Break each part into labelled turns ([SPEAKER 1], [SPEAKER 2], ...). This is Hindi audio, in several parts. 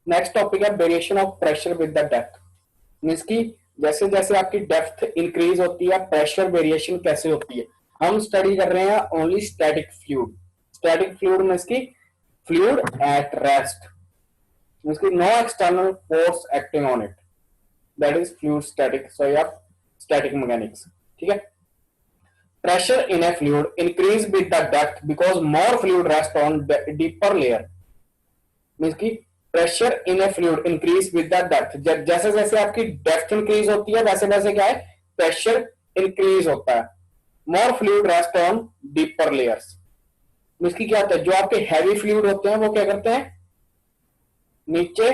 [SPEAKER 1] नेक्स्ट टॉपिक है variation of pressure with the depth. Means की जैसे जैसे आपकी डेप्थ इंक्रीज होती है प्रेशर वेरिएशन कैसे होती है। हम स्टडी कर रहे हैं only static fluid. Static fluid means की फ्लूइड एट रेस्ट, मीन्स की no external force acting on it, that is fluid static. So या स्टैटिक मैकेनिक्स। ठीक है। Pressure in a fluid increase with the depth because more fluid rest on deeper layer। Means की pressure in a fluid increase with the depth. जैसे जैसे आपकी डेप्थ इंक्रीज होती है वैसे वैसे क्या है प्रेशर इंक्रीज होता है। More fluid rest on deeper layers. Means की क्या होता है जो आपके हैवी फ्लूइड होते हैं वो क्या करते हैं नीचे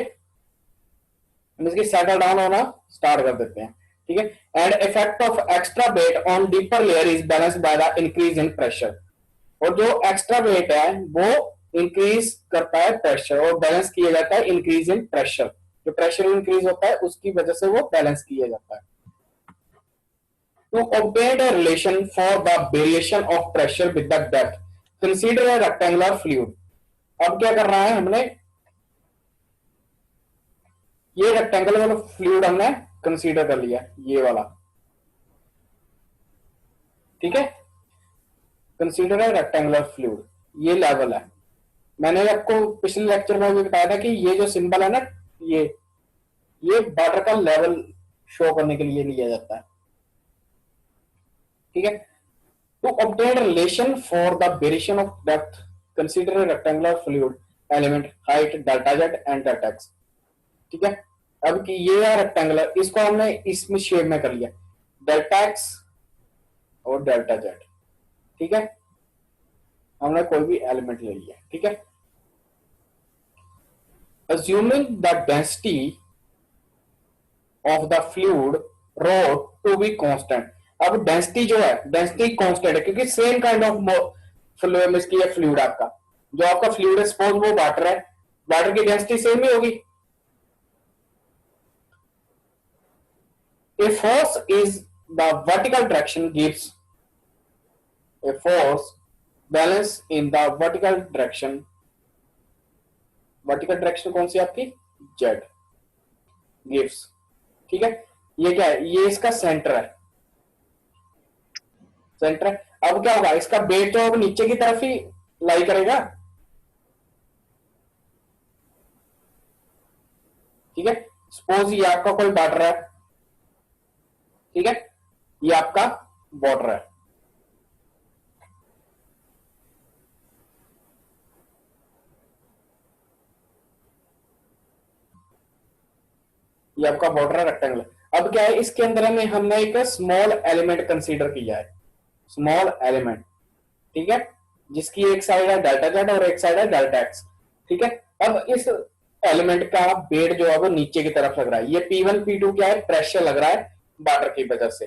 [SPEAKER 1] मीन्स की सेटल डाउन होना स्टार्ट कर देते हैं। ठीक है। And effect of extra weight on deeper layer is balance by the increase in pressure. और जो एक्स्ट्रा वेट है वो इंक्रीज करता है प्रेशर और बैलेंस किया जाता है इंक्रीज इन प्रेशर। जो प्रेशर इंक्रीज होता है उसकी वजह से वो बैलेंस किया जाता है। तो obtain a relation for the variation of pressure with the depth consider a rectangular fluid. अब क्या कर रहा है हमने ये रेक्टेंगुलर वाला फ्लूइड हमने कंसीडर कर लिया ये वाला। ठीक है। कंसीडर अ रेक्टेंगुलर फ्लूइड ये लेवल है। मैंने आपको पिछले लेक्चर में भी बताया था कि ये जो सिंबल है ना ये वाटर का लेवल शो करने के लिए लिया जाता है। ठीक है। To obtain relation for the variation of depth consider rectangular fluid element height delta z and delta x. ठीक है। अब कि ये है रेक्टेंगुलर, इसको हमने इसमें शेप में कर लिया डेल्टा एक्स और डेल्टा जेड। ठीक है। हमने कोई भी एलिमेंट ले लिया। ठीक है। assuming the density of the fluid rho to be constant। अब डेंसिटी जो है डेंसिटी कांस्टेंट है क्योंकि सेम काइंड ऑफ फ्लूइड की है फ्लूइड आपका जो आपका फ्लूइड है सपोज वो वाटर है, वाटर की डेंसिटी सेम ही होगी। A force is the vertical direction gives a force balance in the vertical direction। Vertical direction कौन सी आपकी जेड गिव्स। ठीक है। ये क्या है ये इसका सेंटर है, सेंटर है। अब क्या होगा इसका वेट तो अब नीचे की तरफ ही लाई करेगा। ठीक है। सपोज ये आपका कोई वाटर है। ठीक है। ये आपका वाटर है। ये आपका वाटर है रेक्टेंगुलर। अब क्या है इसके अंदर में हमने एक स्मॉल एलिमेंट कंसीडर किया है, स्मॉल एलिमेंट। ठीक है। जिसकी एक साइड है डेल्टा जेड और एक साइड है डेल्टा एक्स। ठीक है। अब इस एलिमेंट का वेट जो है वो नीचे की तरफ लग रहा है। ये P1 P2 क्या है प्रेशर लग रहा है वाटर की वजह से।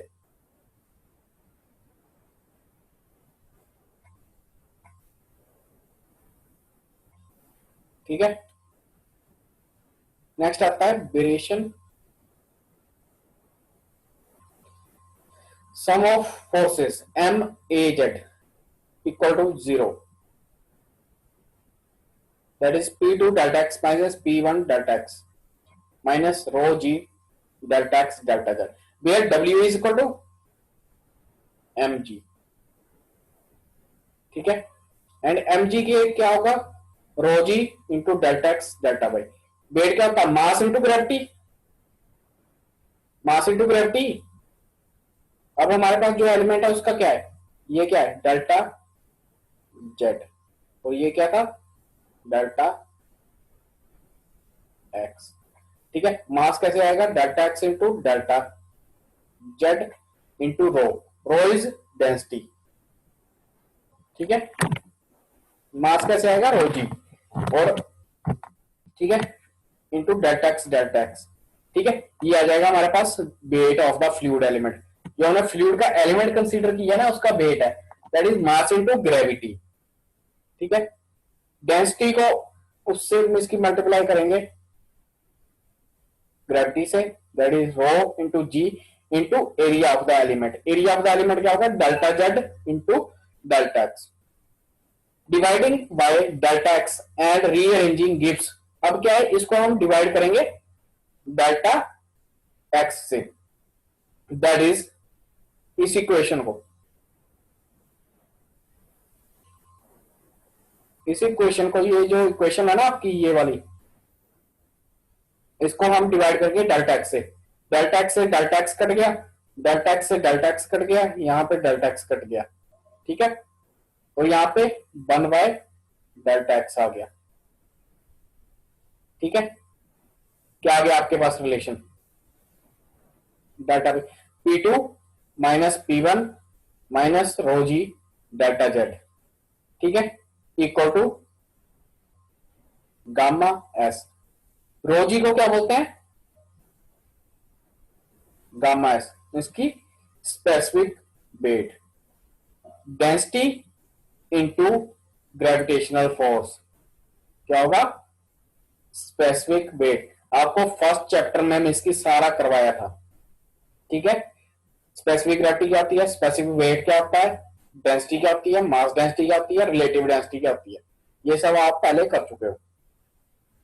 [SPEAKER 1] ठीक है। नेक्स्ट आता है variation sum of forces M A Z equal to 0, that is P2 delta x minus P1 delta x minus rho g delta x delta z, where W is equal to mg। ठीक है। एंड mg की क्या होगा rho g into delta x delta y. Weight क्या होता है mass into gravity, mass into gravity. अब हमारे पास जो एलिमेंट है उसका क्या है ये क्या है डेल्टा जेड और ये क्या था डेल्टा एक्स। ठीक है। मास कैसे आएगा delta x into delta z into rho, rho is density. ठीक है। मास कैसे आएगा रो जी और ठीक है into delta x delta x. ठीक है। ये आ जाएगा हमारे पास weight of the fluid element. जो हमने फ्लूइड का एलिमेंट कंसीडर किया ना उसका वेट है that is mass into gravity. ठीक है। डेंसिटी को उससे इसकी मल्टीप्लाई करेंगे ग्रेविटी से, that is rho into g into area of the element. Area of the element क्या होगा delta z into delta x dividing by delta x and rearranging gives. अब क्या है, इसको हम डिवाइड करेंगे डेल्टा एक्स से, दैट इज इस इक्वेशन को, इस इक्वेशन को, ये जो इक्वेशन है ना आपकी ये वाली, इसको हम डिवाइड करके डेल्टा एक्स से, डेल्टा एक्स से डेल्टा एक्स कट गया, डेल्टा एक्स से डेल्टा एक्स कट गया, यहां पे डेल्टा एक्स कट गया, ठीक है, और यहाँ पे 1 डेल्टा एक्स आ गया, ठीक है। क्या आ गया आपके पास relation, delta P2 minus P1 minus rho G delta Z, ठीक है, equal to gamma S. Rho G को क्या बोलते हैं, गामा एस, इसकी specific weight, density into gravitational force, क्या होगा, स्पेसिफिक वेट। आपको फर्स्ट चैप्टर में इसकी सारा करवाया था, ठीक है। स्पेसिफिक ग्रेविटी क्या होती है, स्पेसिफिक वेट क्या होता है, डेंसिटी क्या होती है, मास डेंसिटी क्या होती है, रिलेटिव डेंसिटी क्या होती है, ये सब आप पहले कर चुके हो,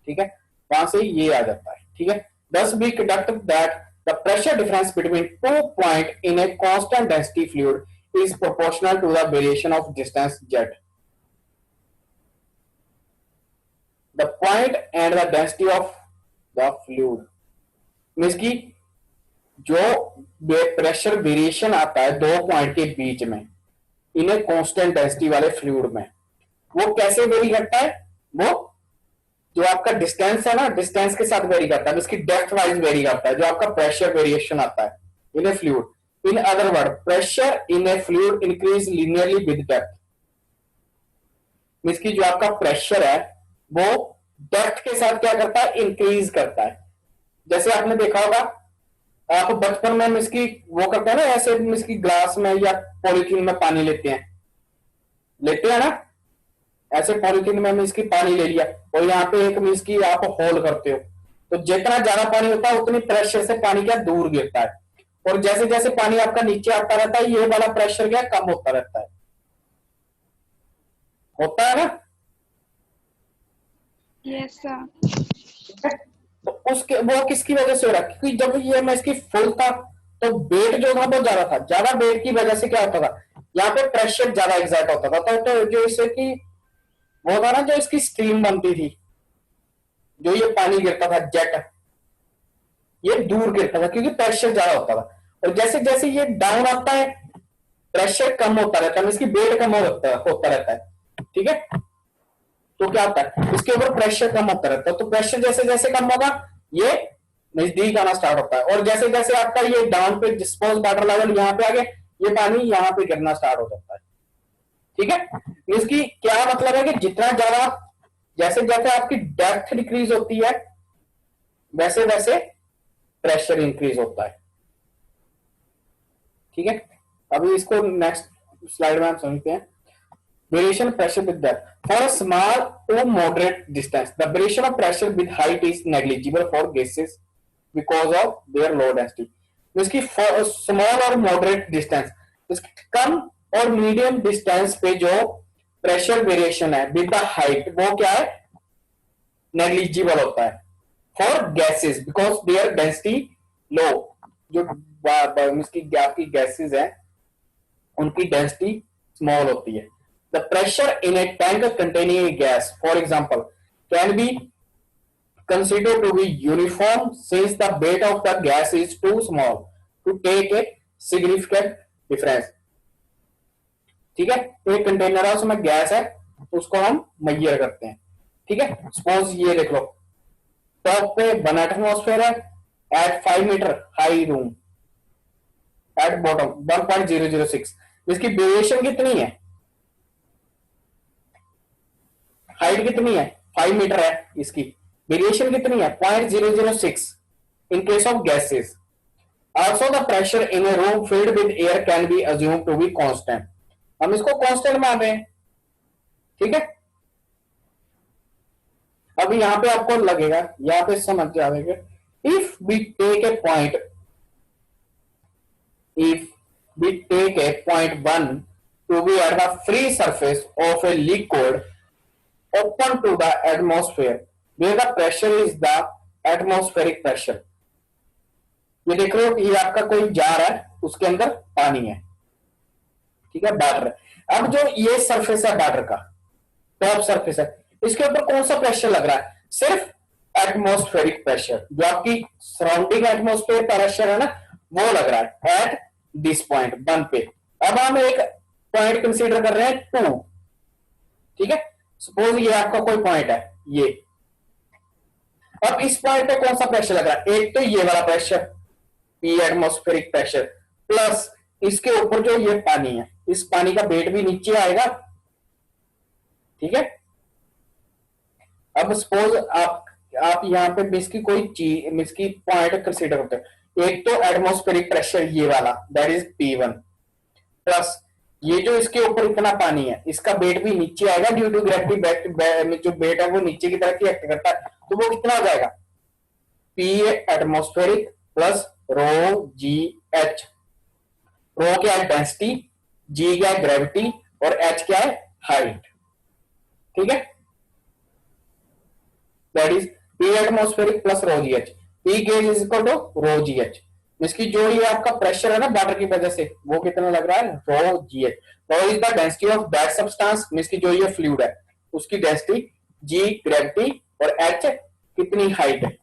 [SPEAKER 1] ठीक है, वहां से ये आ जाता है, ठीक है। Thus we conduct that the pressure difference between 2 points in a constant density fluid is proportional to the variation of distance z. The point and the density of the fluid means की जो प्रेशर वेरिएशन आता है 2 पॉइंट के बीच में इन्हें कांस्टेंट डेंसिटी वाले फ्लूइड में, वो कैसे वेरी करता है, वो जो आपका डिस्टेंस है ना, डिस्टेंस के साथ वेरी करता है, इसकी डेप्थ वाइज वेरी करता है, जो आपका प्रेशर वेरिएशन आता है in a fluid. In other word, pressure in a fluid increase linearly with depth, means की जो आपका प्रेशर है वो डेप्थ के साथ क्या करता है, इंक्रीज करता है। जैसे आपने देखा होगा, आप बचपन में इसकी वो करते हैं ना, ऐसे इसकी ग्लास में या पॉलिथीन में पानी लेते हैं ना, ऐसे पॉलिथीन में इसकी पानी ले लिया और यहाँ पे एक मीन्स की आप होल करते हो, तो जितना ज्यादा पानी होता है उतनी प्रेशर से पानी क्या दूर गिरता है, और जैसे जैसे पानी आपका नीचे आता रहता है ये वाला प्रेशर क्या कम होता रहता है, होता है ना।
[SPEAKER 2] Yes sir.
[SPEAKER 1] तो उसके वो किसकी वजह से हो रहा है, क्योंकि जब ये मैं इसकी फुल था तो वेट जो था बहुत ज्यादा था, ज्यादा वेट की वजह से क्या होता था, यहाँ पे प्रेशर ज्यादा एग्जर्ट होता था, तो जो इससे की वो था ना, जो इसकी स्ट्रीम बनती थी, जो ये पानी गिरता था जेट, ये दूर गिरता था क्योंकि प्रेशर ज्यादा होता था, और जैसे जैसे ये डाउन आता है प्रेशर कम होता रहता है, इसकी वेट कम होता रहता है, ठीक है। तो क्या होता है, इसके ऊपर प्रेशर कम होता रहता है, तो प्रेशर जैसे जैसे कम होगा ये नजदीक आना स्टार्ट होता है, और जैसे जैसे आपका ये डाउन पे डिस्पोज वाटर लेवल यहाँ पे आ गया, ये पानी यहाँ पे गिरना स्टार्ट हो जाता है, ठीक है। इसकी क्या मतलब है कि जितना ज्यादा, जैसे जैसे आपकी डेप्थ डिक्रीज होती है वैसे वैसे प्रेशर इंक्रीज होता है, ठीक है। अभी इसको नेक्स्ट स्लाइड में हम समझते हैं। Variation of pressure with depth. For a small to moderate distance, the variation of pressure with height is negligible for gases because of their low density. इसकी स्मॉल और मॉडरेट डिस्टेंस, कम और मीडियम डिस्टेंस पे जो प्रेशर वेरिएशन है विद द हाइट वो क्या है, नेग्लिजिबल होता है। For gases because their density low, जो इसकी आपकी गैसेस है उनकी डेंसिटी स्मॉल होती है। The pressure in a tank containing a gas, for example, can be considered to be uniform since the weight of the gas is too small to take a significant difference. ठीक है, एक कंटेनर है उसमें गैस है उसको हम मेजर करते हैं, ठीक है। सपोज ये देख लो, टॉप पे 1 एटमॉस्फेयर है at 5 metre high room, at bottom 1.006, इसकी ड्यूरेशन कितनी है, हाइट कितनी है 5 मीटर है, इसकी वेरिएशन कितनी है 0.006 in case of gases. Also the pressure in a room filled with air can be assume to be constant, हम इसको कांस्टेंट मान रहे हैं, ठीक है। अभी यहां पे आपको लगेगा, यहां पे समझ जाएगा, if we take a point, if we take a point 1 to be at the free surface of a liquid open to the atmosphere, where the pressure is the atmospheric pressure. ये देख रहे हो ये आपका कोई जार है, उसके अंदर पानी है, ठीक है, वाटर। अब जो ये सरफेस है वाटर का, टॉप सरफेस है, इसके ऊपर कौन सा प्रेशर लग रहा है? सिर्फ एटमॉस्फेरिक प्रेशर, जो आपकी सराउंडिंग एटमॉस्फेयर प्रेशर है ना, वो लग रहा है एट दिस पॉइंट 1 पे। अब हम एक पॉइंट कंसीडर कर रहे हैं 2, ठीक है। सपोज ये आपका कोई पॉइंट है ये, अब इस पॉइंट पे कौन सा प्रेशर लग रहा है? एक तो ये वाला pressure P atmospheric pressure, plus इसके ऊपर जो ये पानी है, इस पानी का वेट भी नीचे आएगा, ठीक है। अब सपोज आप यहाँ पे मिस की कोई चीज, मिस की पॉइंट कंसीडर करते हैं। एक तो एटमॉस्फेरिक प्रेशर ये वाला, दैट इज P1, प्लस ये जो इसके ऊपर इतना पानी है, इसका वेट भी नीचे आएगा ड्यू टू ग्रेविटी, जो वेट है वो नीचे की तरफ एक्ट करता है, तो वो कितना हो जाएगा? P एटमॉस्फेरिक प्लस रो जी एच। रो क्या है? डेंसिटी, जी क्या है? ग्रेविटी, और एच क्या है? हाइट, ठीक है। That is P atmospheric plus rho ji h. P gauge is equal to rho ji h. इसकी जो ये आपका प्रेशर है ना वाटर की वजह से, वो कितना लग रहा है? Rho ji H. Rho is the density of that substance, इसकी जो ये फ्लूइड है उसकी डेंसिटी, जी ग्रेविटी, और एच कितनी हाइट है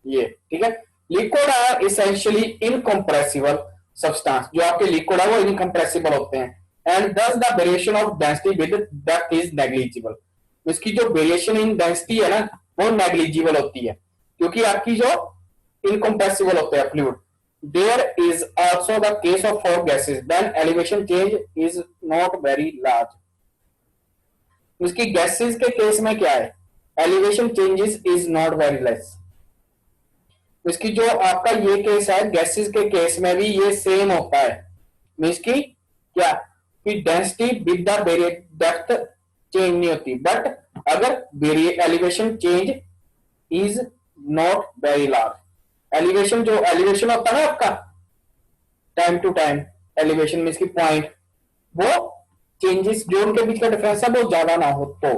[SPEAKER 1] ये, ठीक है। Liquid are essentially incompressible substance, जो आपके लिक्विड है वो इनकम्प्रेसिबल होते हैं, एंड दस the variation of density with depth is negligible. इसकी जो वेरिएशन इन डेंसिटी है ना वो नेग्लिजिबल होती है, क्योंकि आपकी जो इनकम्प्रेसिबल होते हैं fluid. There is also the case of for gases then elevation change is not very large. इसकी गैसेस के केस में क्या है? Elevation changes is not very less. इसकी जो आपका ये केस है, गैसेस के केस में भी ये सेम होता है, मींस की क्या कि density with the depth change नहीं होती, बट अगर elevation change is not very large. Elevation जो एलिवेशन होता है ना आपका टाइम टू टाइम एलिवेशन में, इसकी पॉइंट, वो चेंजेस जो उनके बीच का डिफरेंस है वो ज्यादा ना हो तो